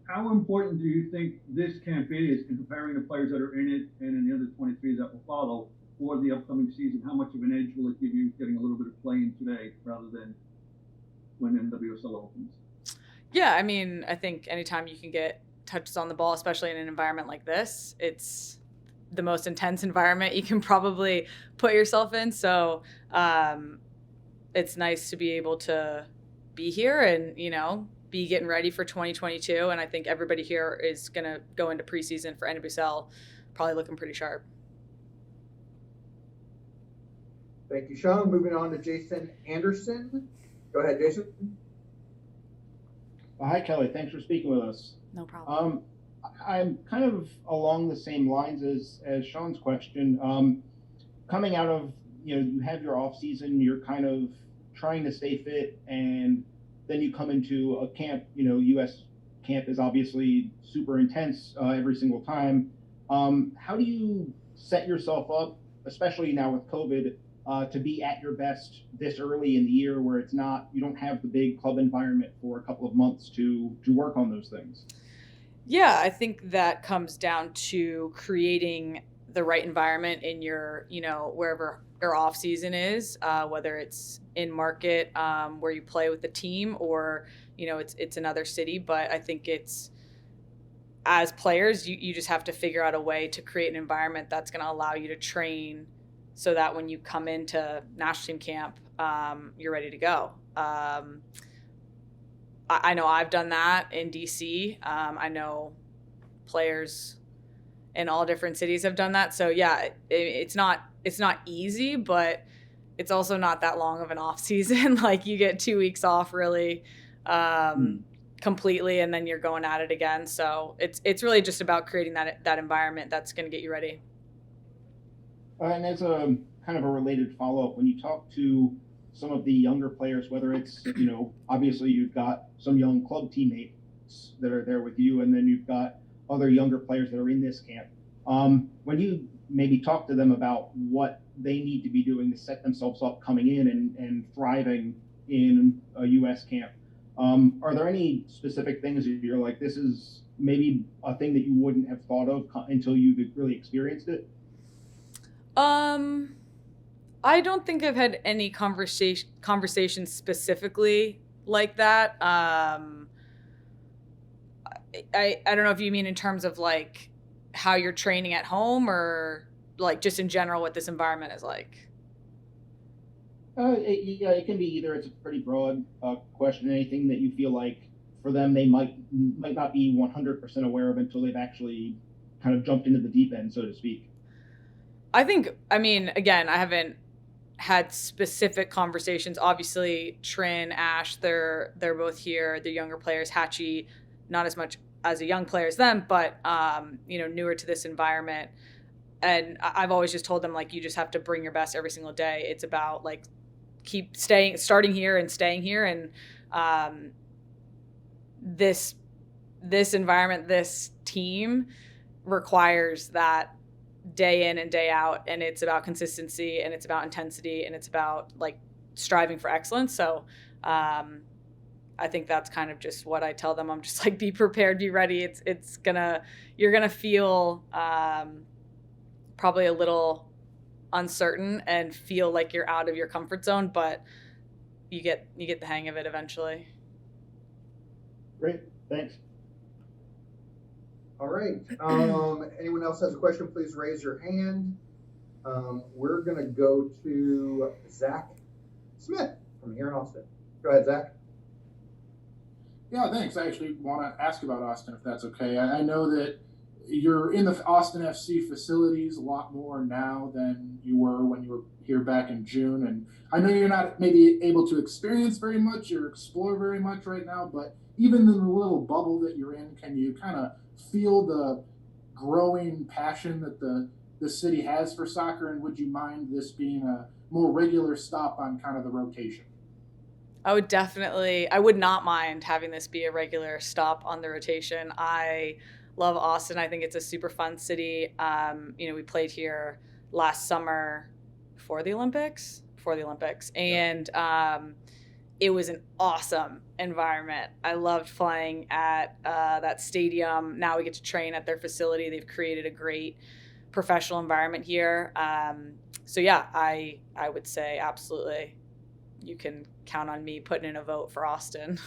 How important do you think this camp is in preparing the players that are in it and in the other 23s that will follow for the upcoming season? How much of an edge will it give you getting a little bit of playing today rather than when NWSL opens? Yeah, I mean, I think anytime you can get touches on the ball, especially in an environment like this, it's the most intense environment you can probably put yourself in. So it's nice to be able to be here and, be getting ready for 2022. And I think everybody here is going to go into preseason for NWSL probably looking pretty sharp. Thank you, Sean. Moving on to Jason Anderson. Go ahead, Jason. Hi, Kelly. Thanks for speaking with us. No problem. I'm kind of along the same lines as Sean's question. Coming out of, you have your off season, you're kind of trying to stay fit, and then you come into a camp. U.S. camp is obviously super intense every single time. How do you set yourself up, especially now with COVID, to be at your best this early in the year, where you don't have the big club environment for a couple of months to work on those things? Yeah, I think that comes down to creating the right environment in your, wherever your off season is, whether it's in market where you play with the team or, it's another city. But I think it's, as players, you just have to figure out a way to create an environment that's going to allow you to train so that when you come into national team camp, you're ready to go. I know I've done that in DC. I know players in all different cities have done that. So yeah, it's not easy, but it's also not that long of an off season. Like you get 2 weeks off really completely, and then you're going at it again. So it's really just about creating that environment that's going to get you ready. And as a kind of a related follow up, when you talk to some of the younger players, whether it's, obviously you've got some young club teammates that are there with you, and then you've got other younger players that are in this camp. When you maybe talk to them about what they need to be doing to set themselves up coming in and thriving in a U.S. camp, are there any specific things that you're like, this is maybe a thing that you wouldn't have thought of until you really experienced it? I don't think I've had any conversations specifically like that. I don't know if you mean in terms of like how you're training at home or like just in general what this environment is like. Yeah, it can be either. It's a pretty broad question. Anything that you feel like for them they might not be 100% aware of until they've actually kind of jumped into the deep end, so to speak. I mean, again, I haven't had specific conversations. Obviously, Trin, Ash, they're both here. They're younger players. Hatchie, not as much as a young player as them, but newer to this environment. And I've always just told them like you just have to bring your best every single day. It's about like starting here and staying here, and this environment, this team requires that day in and day out, and it's about consistency and it's about intensity and it's about like striving for excellence. So I think that's kind of just what I tell them. I'm just like, be prepared, be ready. You're gonna feel probably a little uncertain and feel like you're out of your comfort zone, but you get the hang of it eventually. Great, thanks. All right. Anyone else has a question, please raise your hand. We're going to go to Zach Smith from here in Austin. Go ahead, Zach. Yeah, thanks. I actually want to ask about Austin, if that's okay. I know that you're in the Austin FC facilities a lot more now than you were when you were here back in June. And I know you're not maybe able to experience very much or explore very much right now, but even in the little bubble that you're in, can you kind of feel the growing passion that the city has for soccer? And would you mind this being a more regular stop on kind of the rotation? I would not mind having this be a regular stop on the rotation. I love Austin. I think it's a super fun city. We played here last summer before the Olympics, and it was an awesome environment. I loved playing at that stadium. Now we get to train at their facility. They've created a great professional environment here. So yeah, I would say absolutely you can count on me putting in a vote for Austin.